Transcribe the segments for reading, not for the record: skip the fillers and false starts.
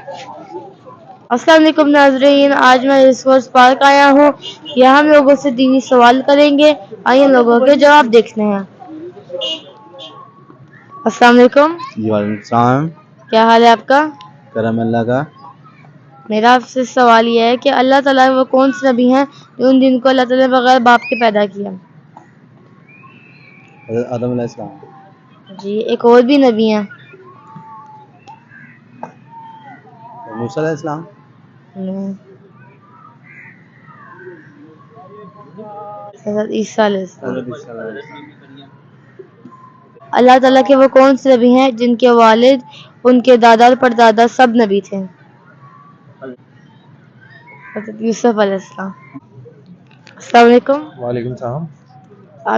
अस्सलाम वालेकुम नाज़रीन, आज मैं रिसोर्स पार्क आया हूँ। यहाँ हम लोगों से दीनी सवाल करेंगे। आइए लोगों के जवाब देखते हैं। अस्सलाम वालेकुम। जी वालेकुम सलाम। क्या हाल है आपका? करम अल्लाह का। मेरा आपसे सवाल यह है कि अल्लाह ताला वो कौन से नबी हैं जिनको अल्लाह ताला ने बगैर बाप के पैदा किया? हज़रत आदम अलैहिस्सलाम। जी, एक और भी नबी हैं। मूसा अलैहिस्सलाम। हज़रत ईसा अलैहिस्सलाम। हज़रत ईसा अलैहिस्सलाम। अल्लाह ताला के वो कौन से नबी हैं जिनके वालिद, उनके दादा और परदादा सब नबी थे? हज़रत यूसुफ अलैहिस्सलाम। अस्सलाम वालेकुम। वालेकुम सलाम।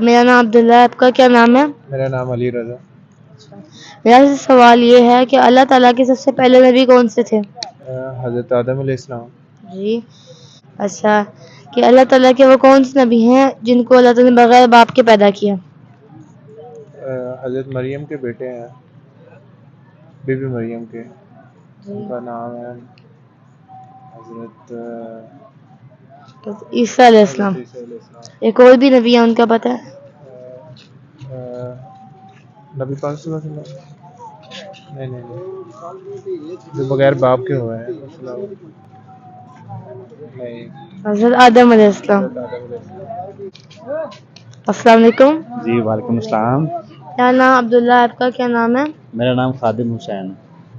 मेरा नाम अब्दुल्ला है, आपका क्या नाम है? मेरा नाम अली रज़ा। मेरा सवाल ये है कि अल्लाह ताला के सबसे पहले नबी कौन से थे? हज़रत आदम अलैहिस्सलाम। जी, अच्छा, कि अल्लाह ताला के वो कौन से नबी हैं जिनको अल्लाह ताला ने बगैर बाप के पैदा किया? हज़रत मरियम के बेटे हैं, बीबी मरियम के। उनका नाम है हज़रत ईसा अलैहिस्सलाम। एक और भी नबी है, उनका पता है? नबी पाक सल्लल्लाहु अलैहि वसल्लम। नहीं, जो बगैर बाप के हुए हैं। नहीं, हज़रत आदम अलैहिस्सलाम। अस्सलाम वालेकुम। जी वालेकुम सलाम। क्या नाम अब्दुल्ला, आपका क्या नाम है? मेरा नाम खादिम हुसैन।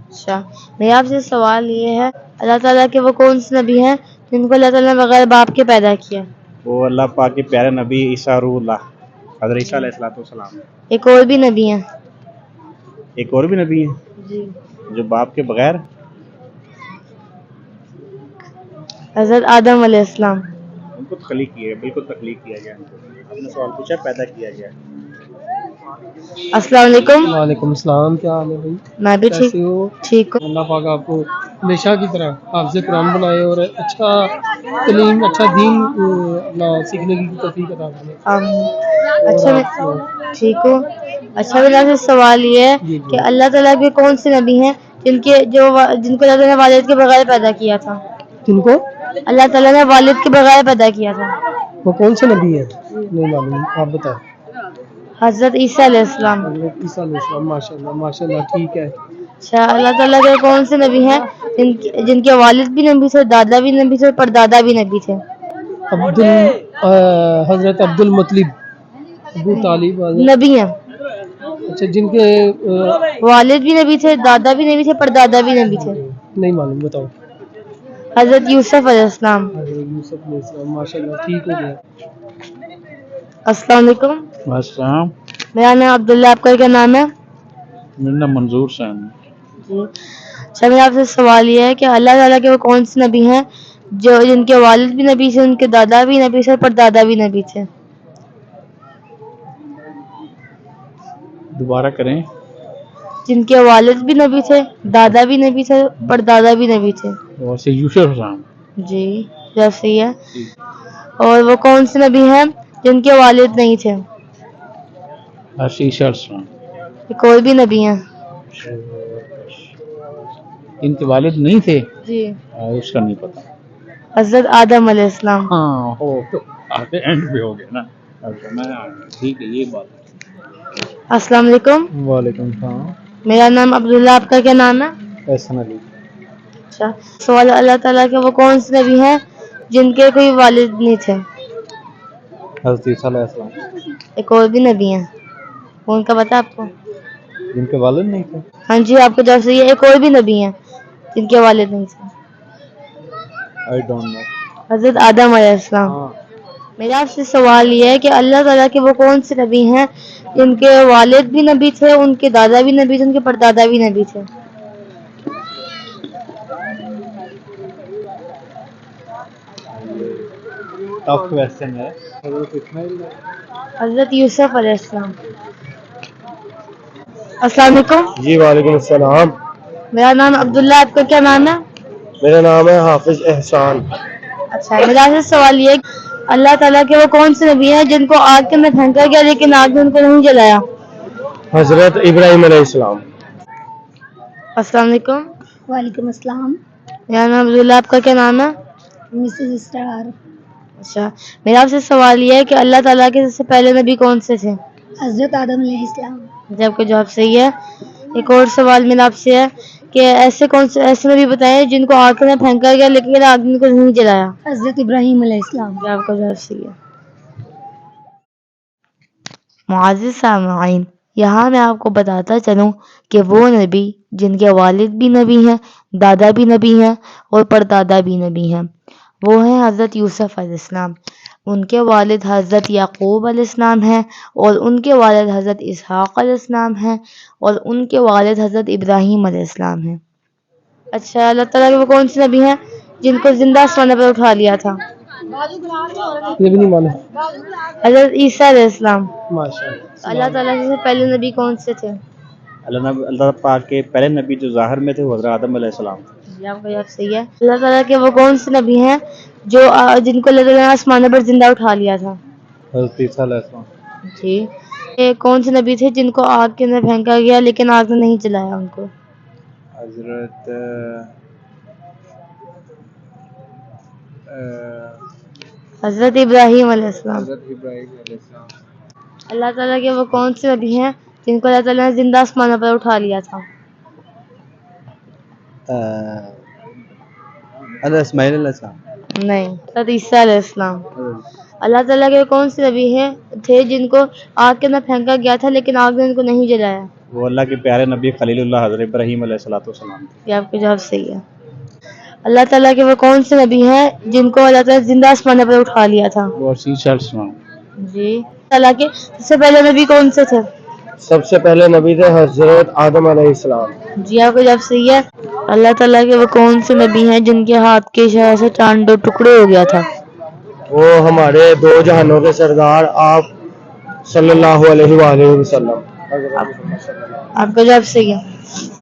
अच्छा, मेरा आपसे सवाल ये है, अल्लाह ताला के वो कौन से नबी हैं जिनको अल्लाह ताला ने बगैर बाप के पैदा किया? वो अल्लाह पाक के प्यारे नबी ईसा रूहुल्लाह हज़रत ईसा अलैहिस्सलाम। एक और भी नबी हैं। एक और भी नबी है जी, जो बाप के बगैर। हज़रत आदम अलैहिस्सलाम। उनको तख्लीक किया, बिल्कुल तख्लीक किया गया उनको। आपने सवाल पूछा, पैदा किया गया। अस्सलाम वालेकुम। वालेकुम सलाम। क्या हाल है भाई? मैं भी कैसे हो? ठीक हूँ। अल्लाह पाक आपको हमेशा की तरह हाफ़िज़ कुरान बनाए और अच्छा तालीम, अच्छा दीन अपना सीखने की तौफीक अता फरमाए। अच्छा, मैं ठीक हूँ। अच्छा, मेरा आपसे सवाल ये है जी कि जी। अल्लाह ताला के कौन से नबी हैं जिनको अल्लाह ताला ने वालिद के बगैर पैदा किया था? किनको? अल्लाह ताला ने वालिद के बगैर पैदा किया था। वो कौन से नबी है? नहीं मालूम, आप बताओ। हज़रत ईसा अलैहिस्सलाम। हज़रत ईसा अलैहिस्सलाम। माशाल्लाह माशाल्लाह, ठीक है। अच्छा, अल्लाह ताला के कौन से नबी हैं जिनके वालिद भी नबी थे, दादा भी नबी थे, परदादा भी नबी थे? हज़रत अब्दुल मुत्तलिब, अबू तालिब। नबी हैं। अच्छा, जिनके वालिद भी नबी थे, दादा भी नबी थे, परदादा भी नबी थे। नहीं मालूम, बताओ। हज़रत यूसुफ अलैहिस्सलाम। हज़रत यूसुफ अलैहिस्सलाम। माशाल्लाह, ठीक हो गया। अस्सलाम वालेकुम। अस्सलाम। मेरा नाम अब्दुल्ला, आपका क्या नाम है? मेरा नाम मंजूर सैन। जी, अच्छा, मेरा आपसे सवाल ये है कि अल्लाह ताला के वो कौन से नबी हैं जिनके वालिद भी नबी थे, उनके दादा भी नबी थे, परदादा भी नबी थे? दोबारा करें। जिनके वालिद भी नबी थे, दादा भी नबी थे, परदादा भी नबी थे। वैसे यूसुफ साहब। जी, जैसे ही है। और वो कौन से नबी हैं जिनके वालिद नहीं थे? ईसा अलैहिस्सलाम। कोई भी नबी हैं? इनके वालिद नहीं थे। जी, उसका नहीं पता। हज़रत आदम अलैहिस्सलाम। हाँ, हो तो आगे एंड पे हो गया ना। अच्छा, मैं ठीक है, ये बात। अस्सलाम वालेकुम। वालेकुम सलाम। मेरा नाम अब्दुल्ला, आपका क्या नाम है? एहसन अली। अच्छा, सवाल, अल्लाह ताला के वो कौन से नबी हैं जिनके कोई वालिद नहीं थे? हज़रत ईसा अलैहिस्सलाम। एक और भी नबी हैं, उनका पता है आपको? जिनके वालिद नहीं थे। हाँ जी, आपको जवाब सही है। एक और भी नबी हैं जिनके वालिद नहीं थे। I don't know. हज़रत आदम अलैहिस्सलाम। मेरा आपसे सवाल ये है कि अल्लाह ताला के वो कौन से नबी हैं जिनके वालिद भी नबी थे, उनके दादा भी नबी थे, उनके परदादा भी नबी थे? टफ क्वेश्चन है। हज़रत यूसुफ अलैहिस्सलाम। अस्सलाम वालेकुम। जी वालेकुम अस्सलाम। मेरा नाम अब्दुल्ला, आपका क्या नाम है? मेरा नाम है हाफिज एहसान। अच्छा, मेरा आपसे सवाल ये है, अल्लाह ताला के वो कौन से नबी हैं जिनको आग के अंदर फेंका गया लेकिन आग ने उनको नहीं जलाया? हजरत इब्राहिम अलैहिस्सलाम। अस्सलाम वालेकुम। वालेकुम अस्सलाम। मेरा नाम अब्दुल्ला, आपका क्या नाम है? Mrs star. अच्छा, मेरा आपसे सवाल ये है कि अल्लाह ताला के सबसे पहले नबी कौन से थे? हजरत आदम अलैहिस्सलाम। जी, आपका जवाब सही है। एक और सवाल मेरा आपसे है कि ऐसे नबी बताएं जिनको आग में फेंका गया लेकिन आग ने उनको नहीं जलाया? हजरत इब्राहीम अलैहिस्सलाम। जी, आपका जवाब सही है। मुअज़्ज़िज़ सामईन, यहाँ मैं आपको बताता चलूँ कि वो नबी जिनके वालिद भी नबी हैं, दादा भी नबी हैं और परदादा भी नबी हैं, वो हैं हज़रत यूसुफ़ अलैहिस्सलाम। उनके वालिद हज़रत याक़ूब अलैहिस्सलाम हैं और उनके वालिद हज़रत इसहाक़ अलैहिस्सलाम हैं और उनके वालिद हज़रत इब्राहीम अलैहिस्सलाम हैं। अच्छा, अल्लाह ताला के वो कौन से नबी हैं जिनको जिंदा आसमानों पर उठा लिया था? ये भी नहीं मालूम। हज़रत ईसा अलैहिस्सलाम। माशाअल्लाह। अल्लाह ताला के पहले नबी कौन से थे? अल्लाह पाक के पहले नबी जो ज़ाहिर में थे वो हज़रत आदम अलैहिस्सलाम। जी, आपका जवाब सही है। अल्लाह ताला के वो कौन से नबी हैं जो जिनको अल्लाह ताला ने आसमानों पर जिंदा उठा लिया था? हज़रत ईसा अलैहिस्सलाम। जी। ये कौन से नबी थे जिनको आग के अंदर फेंका गया लेकिन आग ने नहीं जलाया उनको? हज़रत हज़रत इब्राहीम अलैहिस्सलाम। हज़रत इब्राहीम अलैहिस्सलाम। अल्लाह ताला के वो कौन से नबी हैं जिनको अल्लाह ताला ने जिंदा आसमानों पर उठा लिया था? हज़रत इस्माइल अलैहिस्सलाम। नहीं, हज़रत ईसा अलैहिस्सलाम। अल्लाह ताला के कौन से नबी थे जिनको आग के अंदर फेंका गया था लेकिन आग ने उनको नहीं जलाया? वो अल्लाह के प्यारे नबी खलीलुल्लाह हज़रत इब्राहीम अलैहिस्सलाम। ये आपका जवाब सही है। अल्लाह ताला के वो कौन से नबी हैं जिनको अल्लाह ताला जिंदा आसमानों पर उठा लिया था? वो ईसा अलैहिस्सलाम। जी। अल्लाह के सबसे पहले नबी कौन से थे? सबसे पहले नबी थे हजरत आदम अलैहिस्सलाम। जी, आपका जवाब सही है। अल्लाह ताला के वो कौन से नबी हैं जिनके हाथ के इशारे से चांद दो टुकड़े हो गया था? वो हमारे दो जहानों के सरदार आप सल्लल्लाहु अलैहि वसल्लम। आपका जवाब सही है।